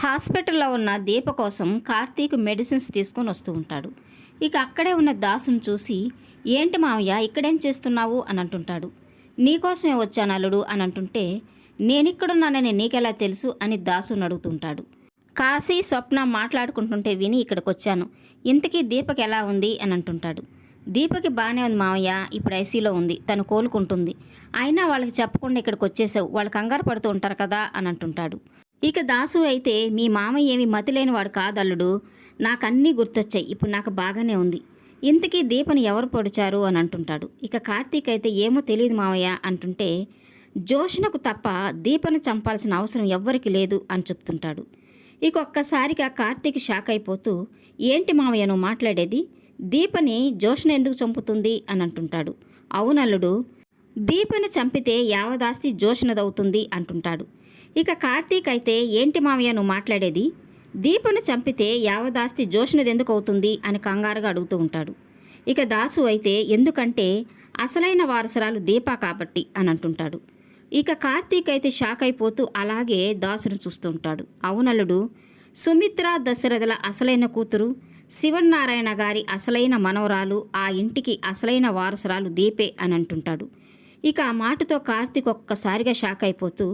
హాస్పిటల్లో ఉన్న దీప కోసం కార్తీక్ మెడిసిన్స్ తీసుకొని వస్తూ ఉంటాడు. ఇక అక్కడే ఉన్న దాసును చూసి, ఏంటి మావయ్య ఇక్కడేం చేస్తున్నావు అని అంటుంటాడు. నీకోసమే వచ్చాను అల్లుడు అని అంటుంటే, నేనిక్కడున్నానని నీకెలా తెలుసు అని దాసుని అడుగుతుంటాడు. కాశీ స్వప్న మాట్లాడుకుంటుంటే విని ఇక్కడికి వచ్చాను, ఇంతకీ దీపక్ ఎలా ఉంది అని అంటుంటాడు. దీపకి బాగానే ఉంది మావయ్య, ఇప్పుడు ఐసీలో ఉంది, తను కోలుకుంటుంది, అయినా వాళ్ళకి చెప్పకుండా ఇక్కడికి వచ్చేసావు, వాళ్ళు కంగారు పడుతూ ఉంటారు కదా అని అంటుంటాడు. ఇక దాసు అయితే, మీ మామయ్య ఏమి మతిలేనివాడు కాదల్లుడు, నాకన్నీ గుర్తొచ్చాయి, ఇప్పుడు నాకు బాగానే ఉంది, ఇంతకీ దీపని ఎవరు పొడిచారు అని అంటుంటాడు. ఇక కార్తీక్ అయితే ఏమో తెలియదు మావయ్య అంటుంటే, జోష్నకు తప్ప దీపను చంపాల్సిన అవసరం ఎవ్వరికి లేదు అని చెప్తుంటాడు. ఇక ఒక్కసారిగా కార్తీక్ షాక్ అయిపోతూ, ఏంటి మావయ్య నువ్వు మాట్లాడేది, దీపని జోష్న ఎందుకు చంపుతుంది అని అంటుంటాడు. అవునల్లుడు, దీపని చంపితే యావదాస్తి జోష్నదవుతుంది అంటుంటాడు. ఇక కార్తీక్ అయితే, ఏంటి మావయ్య నువ్వు మాట్లాడేది, దీపను చంపితే యావదాస్తి జోష్నది ఎందుకు అవుతుంది అని కంగారుగా అడుగుతూ ఉంటాడు. ఇక దాసు అయితే, ఎందుకంటే అసలైన వారసురాలు దీప కాబట్టి అని అంటుంటాడు. ఇక కార్తీక్ అయితే షాక్ అయిపోతూ అలాగే దాసును చూస్తూ ఉంటాడు. అవునల్లుడు, సుమిత్ర దశరథల అసలైన కూతురు, శివనారాయణ గారి అసలైన మనవరాలు, ఆ ఇంటికి అసలైన వారసురాలు దీపే అని అంటుంటాడు. ఇక ఆ మాటతో కార్తీక్ ఒక్కసారిగా షాక్ అయిపోతూ,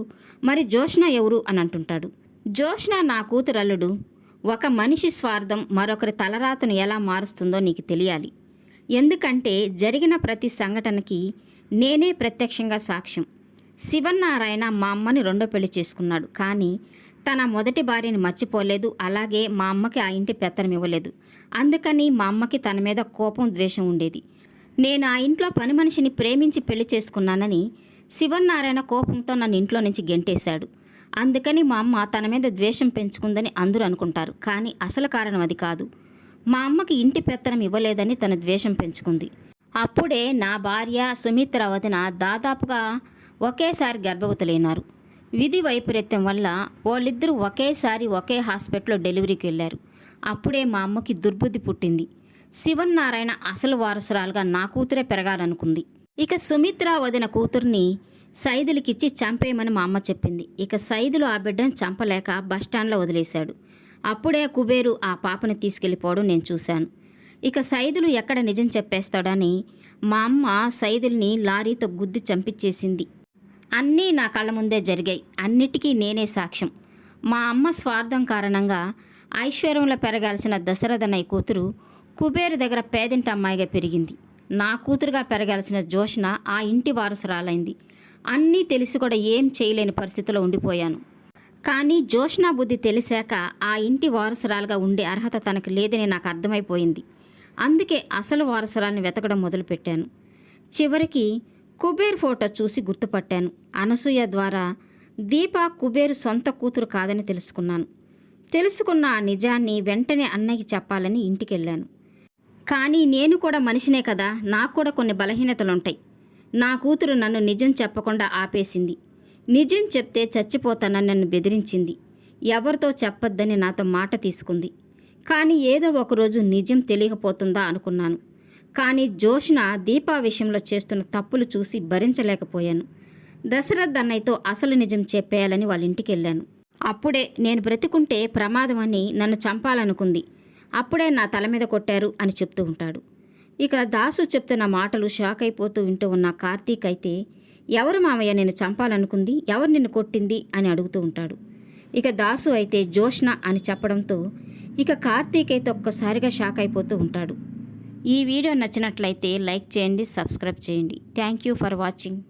మరి జోష్న ఎవరు అని అంటుంటాడు. జోష్న నా కూతురు అల్లుడు, ఒక మనిషి స్వార్థం మరొకరి తలరాతను ఎలా మారుస్తుందో నీకు తెలియాలి, ఎందుకంటే జరిగిన ప్రతి సంఘటనకి నేనే ప్రత్యక్షంగా సాక్ష్యం. శివనారాయణ మా అమ్మని రెండో పెళ్లి చేసుకున్నాడు, కానీ తన మొదటి భార్యని మర్చిపోలేదు, అలాగే మా అమ్మకి ఆ ఇంటి పెత్తనం ఇవ్వలేదు, అందుకని మా అమ్మకి తన మీద కోపం ద్వేషం ఉండేది. నేను ఆ ఇంట్లో పని మనిషిని ప్రేమించి పెళ్లి చేసుకున్నానని శివనారాయణ కోపంతో నన్ను ఇంట్లో నుంచి గెంటేశాడు, అందుకని మా అమ్మ తన మీద ద్వేషం పెంచుకుందని అందరూ అనుకుంటారు, కానీ అసలు కారణం అది కాదు. మా అమ్మకి ఇంటి పెత్తనం ఇవ్వలేదని తన ద్వేషం పెంచుకుంది. అప్పుడే నా భార్య సుమిత్ర వదిన దాదాపుగా ఒకేసారి గర్భవతులైనారు. విధి వైపరీత్యం వల్ల వాళ్ళిద్దరూ ఒకేసారి ఒకే హాస్పిటల్లో డెలివరీకి వెళ్ళారు. అప్పుడే మా అమ్మకి దుర్బుద్ధి పుట్టింది. శివనారాయణ అసలు వారసురాలుగా నా కూతురే పెరగాలనుకుంది. ఇక సుమిత్ర వదిన కూతుర్ని సైదులకిచ్చి చంపేయమని మా అమ్మ చెప్పింది. ఇక సైదులు ఆ బిడ్డను చంపలేక బస్టాండ్లో వదిలేశాడు. అప్పుడే కుబేరు ఆ పాపని తీసుకెళ్ళిపోవడం నేను చూశాను. ఇక సైదులు ఎక్కడ నిజం చెప్పేస్తాడని మా అమ్మ సైదుల్ని లారీతో గుద్ది చంపించేసింది. అన్నీ నా కళ్ళ ముందే జరిగాయి, అన్నిటికీ నేనే సాక్ష్యం. మా అమ్మ స్వార్థం కారణంగా ఐశ్వర్యంలో పెరగాల్సిన దశరథనయ్య కూతురు కుబేరు దగ్గర పేదింటి అమ్మాయిగా పెరిగింది. నా కూతురుగా పెరగాల్సిన జోష్న ఆ ఇంటి వారసురాలైంది. అన్నీ తెలిసి కూడా ఏం చేయలేని పరిస్థితిలో ఉండిపోయాను. కానీ జోష్న బుద్ధి తెలిసాక ఆ ఇంటి వారసురాలుగా ఉండే అర్హత తనకు లేదని నాకు అర్థమైపోయింది. అందుకే అసలు వారసురాలను వెతకడం మొదలుపెట్టాను. చివరికి కుబేర్ ఫోటో చూసి గుర్తుపట్టాను. అనసూయ ద్వారా దీప కుబేరు సొంత కూతురు కాదని తెలుసుకున్న ఆ నిజాన్ని వెంటనే అన్నయ్యకి చెప్పాలని ఇంటికెళ్ళాను. కానీ నేను కూడా మనిషినే కదా, నాకు కూడా కొన్ని బలహీనతలుంటాయి. నా కూతురు నన్ను నిజం చెప్పకుండా ఆపేసింది. నిజం చెప్తే చచ్చిపోతానని నన్ను బెదిరించింది. ఎవరితో చెప్పొద్దని నాతో మాట తీసుకుంది. కానీ ఏదో ఒకరోజు నిజం తెలియకపోతుందా అనుకున్నాను. కానీ జోష్న దీపా విషయంలో చేస్తున్న తప్పులు చూసి భరించలేకపోయాను. దశరథ్ అన్నయ్యతో అసలు నిజం చెప్పేయాలని వాళ్ళ ఇంటికి వెళ్ళాను. అప్పుడే నేను బ్రతికుంటే ప్రమాదం అని నన్ను చంపాలనుకుంది. అప్పుడే నా తల మీద కొట్టారు అని చెప్తూ ఉంటాడు. ఇక దాసు చెప్తున్న మాటలు షాక్ అయిపోతూ వింటూ ఉన్న కార్తీక్ అయితే, ఎవరు మామయ్య నేను చంపాలనుకుంది, ఎవరు నిన్ను కొట్టింది అని అడుగుతూ ఉంటాడు. ఇక దాసు అయితే జోష్న అని చెప్పడంతో ఇక కార్తీక్ అయితే ఒక్కసారిగా షాక్ అయిపోతూ ఉంటాడు. ఈ వీడియో నచ్చినట్లయితే లైక్ చేయండి, సబ్స్క్రైబ్ చేయండి. Thank you for watching.